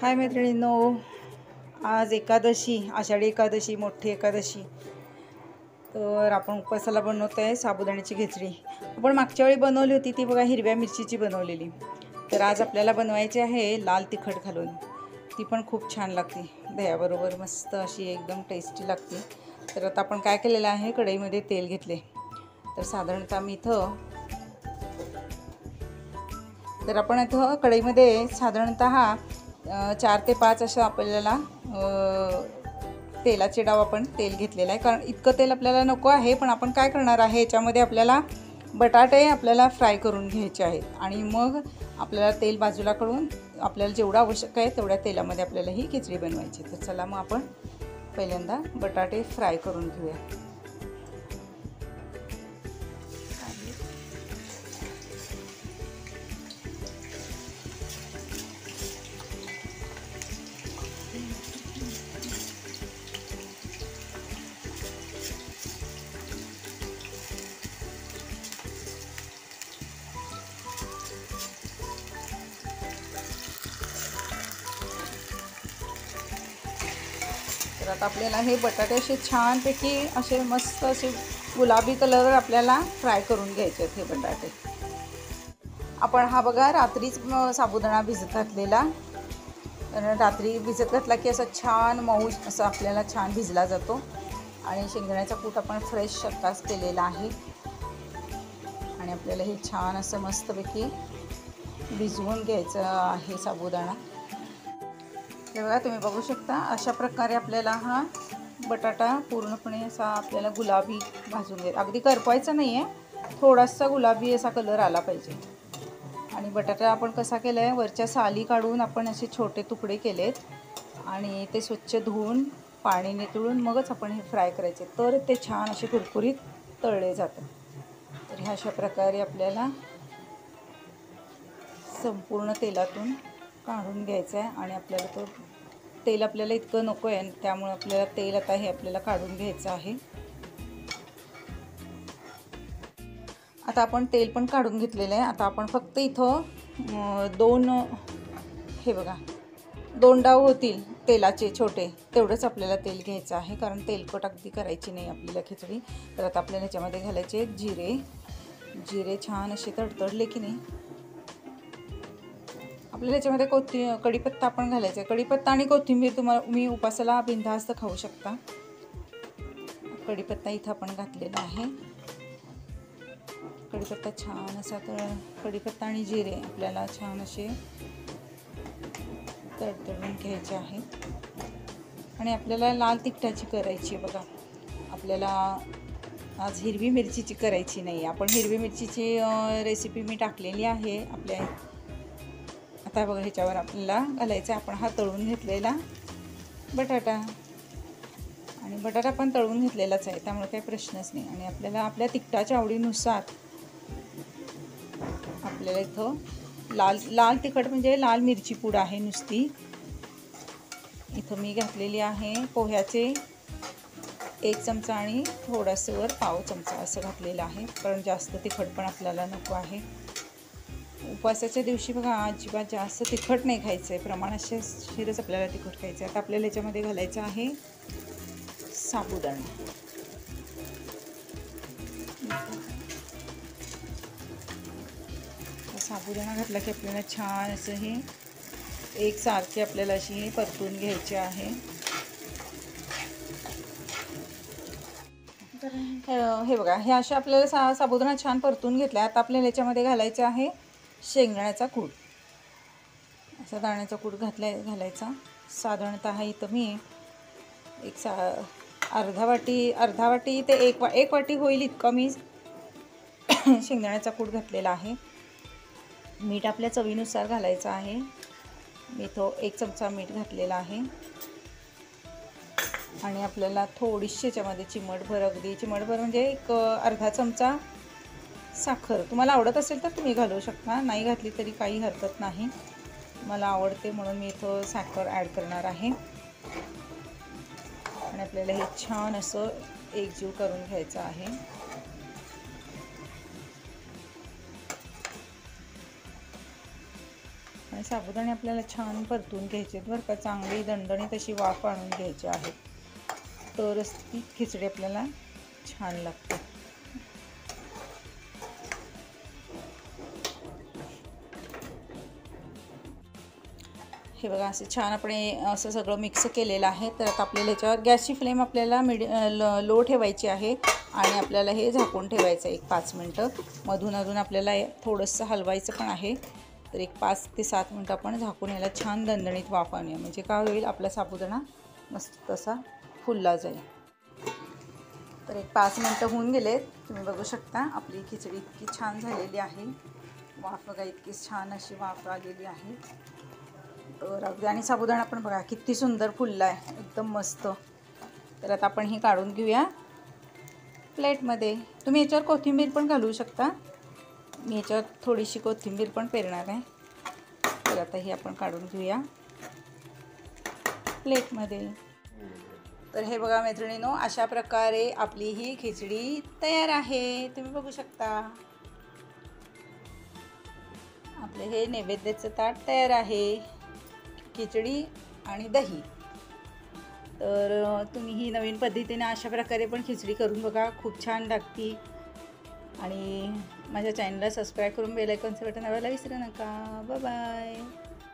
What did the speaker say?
हाय मैत्रिणींनो, आज एकादशी, आषाढी एकादशी, मोठी एकादशी. तर आपण उपवासाला बनवतो आहे साबुदाण्याची खिचडी. आपण मागच्या वेळी बनवली होती ती बघा, हिरव्या मिरचीची बनवलेली. तर आज आपल्याला बनवायची आहे लाल तिखट घालून. ती पण खूप छान लागते, दह्याबरोबर मस्त अशी एकदम टेस्टी लागते. तर आता आपण काय केलेलं आहे, कढईमध्ये तेल घेतले. तर साधारणतः मी इथं कढईमध्ये साधारणतः 4 ते 5 असं आपल्याला तेलाचे डाव आपण तेल घेतलेलं आहे. कारण इतकं तेल आपल्याला नको आहे, पण आपण काय करणार आहे, याच्यामध्ये आपल्याला बटाटे आपल्याला फ्राय करून घ्यायचे आहेत. आणि मग आपल्याला तेल बाजूला करून आपल्याला जेवढं आवश्यक आहे तेवढ्या तेलामध्ये आपल्याला ही खिचडी बनवायची. तर चला मग आपण पहिल्यांदा बटाटे फ्राय करून घेऊया. तर आता आपल्याला हे बटाटे असे छानपैकी असे मस्त असे गुलाबी कलर आपल्याला फ्राय करून घ्यायचे आहेत. हे बटाटे आपण हा बघा रात्रीच साबुदाणा भिजत घातलेला. रात्री भिजत घातला की असं छान मऊ असं आपल्याला छान भिजला जातो. आणि शेंगदाण्याचा कूट आपण फ्रेश आत्ताच केलेला आहे. आणि आपल्याला हे छान असं मस्तपैकी भिजवून घ्यायचं आहे साबुदाणा. हे बघा, तुम्ही बघू शकता अशा प्रकारे आपल्याला हा बटाटा पूर्णपणे असा आपल्याला गुलाबी भाजून घ्यायचा. अगदी करपवायचा नाही आहे, थोडासा गुलाबी असा कलर आला पाहिजे. आणि बटाटा आपण कसा केला आहे, वरच्या साली काढून आपण असे छोटे तुकडे केलेत आणि ते स्वच्छ धुवून पाणी नितळून मगच आपण हे फ्राय करायचे, तर ते छान असे कुरकुरीत तळले जातात. तर ह्या अशा प्रकारे आपल्याला संपूर्ण तेलातून काढून घ्यायचं आहे. आणि आपल्याला तो तेल आपल्याला इतकं नको आहे, त्यामुळे आपल्याला तेल आता हे आपल्याला काढून घ्यायचं आहे. आता आपण तेल पण काढून घेतलेलं आहे. आता आपण फक्त इथं हे बघा 2 डाव होतील तेलाचे छोटे, तेवढंच आपल्याला तेल घ्यायचं आहे. कारण तेलकट अगदी करायची नाही आपल्याला खिचडी. तर आता आपल्याला ह्याच्यामध्ये घालायचे जिरे छान असे तडतडले की नाही, आपल्याला ह्याच्यामध्ये कढीपत्ता आपण घालायचा आहे. कढीपत्ता आणि कोथिंबीर तुम्ही उपासाला बिनधास्त खाऊ शकता. कढीपत्ता इथं आपण घातलेला आहे. कढीपत्ता छान असा कढीपत्ता आणि जिरे आपल्याला छान असे तडतडून घ्यायचे आहे. आणि आपल्याला लाल तिखटाची करायची बघा. आपल्याला आज हिरवी मिरचीची करायची नाही. आपण हिरवी मिरचीची रेसिपी मी टाकलेली आहे आपल्या. आता बघा, ह्याच्यावर आपल्याला घालायचं आहे आपण हा तळून घेतलेला बटाटा. आणि बटाटा पण तळून घेतलेलाच आहे, त्यामुळे काही प्रश्नच नाही. आणि आपल्याला आपल्या तिखटाच्या आवडीनुसार आपल्याला इथं लाल तिखट म्हणजे लाल मिरची पूड आहे नुसती. इथं मी घातलेली आहे पोह्याचे 1 चमचा आणि थोडंसं वर पाव चमचा असं घातलेलं आहे. कारण जास्त तिखट पण आपल्याला नको आहे. उपवासाच्या दिवशी बघा अजिबात जास्त तिखट नाही खायचं आहे, प्रमाणाशीरच आपल्याला तिखट खायचं आहे. आता आपल्याला याच्यामध्ये घालायचं आहे साबुदाणा. साबुदाणा घातला की आपल्याला छान असं हे एकसारखे आपल्याला अशी परतून घ्यायची आहे. हे बघा, हे अशा आपल्याला साबुदाणा छान परतून घेतला. आता आपल्याला याच्यामध्ये घालायचं आहे शेंगदाण्याचा कूट. असा दाण्याचा कूट घालायचा. साधारणतः इथं मी अर्धा वाटी ते एक वाटी होईल इतकं मी शेंगदाण्याचा कूट घातलेला आहे. मीठ आपल्या चवीनुसार घालायचं आहे. मी तो 1 चमचा मीठ घातलेला आहे. आणि आपल्याला थोडीशी याच्यामध्ये चिमटभर म्हणजे एक अर्धा चमचा साखर. तुम्हाला आवडत असेल तर तुम्ही घालू शकता, नाही घातली तरी काही हरकत नाही. मला आवडते म्हणून मी इथं साखर ॲड करणार आहे. आणि आपल्याला हे छान असं एकजीव करून घ्यायचं आहे. साबुदाणे आपल्याला छान परतून घ्यायचे बरं का, चांगली दणदणीत अशी वाफ आणून घ्यायची आहे, तरच ती खिचडी आपल्याला छान लागते. हे बघा असं छान आपण असं सगळं मिक्स केलेलं आहे. तर आता आपल्याला याच्यावर गॅसची फ्लेम आपल्याला लो ठेवायची आहे आणि आपल्याला हे झाकून ठेवायचं 1-5 मिनटं. मधून अधून आपल्याला थोडंसं हलवायचं पण आहे. तर 5 ते 7 मिनटं आपण झाकून याला छान दणदणीत वाफ आणूया, म्हणजे काय होईल, आपला साबुदाणा मस्त तसा फुलला जाईल. तर 5 मिनटं होऊन गेलेत. तुम्ही बघू शकता आपली खिचडी इतकी छान झालेली आहे. वाफ बघा, इतकी छान अशी वाफ आलेली आहे. तर अगदी, आणि साबुदाणा पण बघा किती सुंदर फुलला आहे, एकदम मस्त. तर आता आपण ही काढून घेऊया प्लेटमध्ये. तुम्ही याच्यावर कोथिंबीर पण घालू शकता. मी याच्यावर थोडीशी कोथिंबीर पण पेरणार आहे. तर आता ही आपण काढून घेऊया प्लेटमध्ये. तर हे बघा मैत्रिणींनो, अशा प्रकारे आपली ही खिचडी तयार आहे. तुम्ही बघू शकता आपले हे नैवेद्याचं ताट तयार आहे, खिचडी आणि दही. तर तुम्ही ही नवीन पद्धतीने अशा प्रकारे पण खिचडी करून बघा, खूप छान लागते. आणि माझ्या चॅनलला सबस्क्राईब करून बेल आयकॉनचं बटन दाबायला विसरू नका. Bye bye.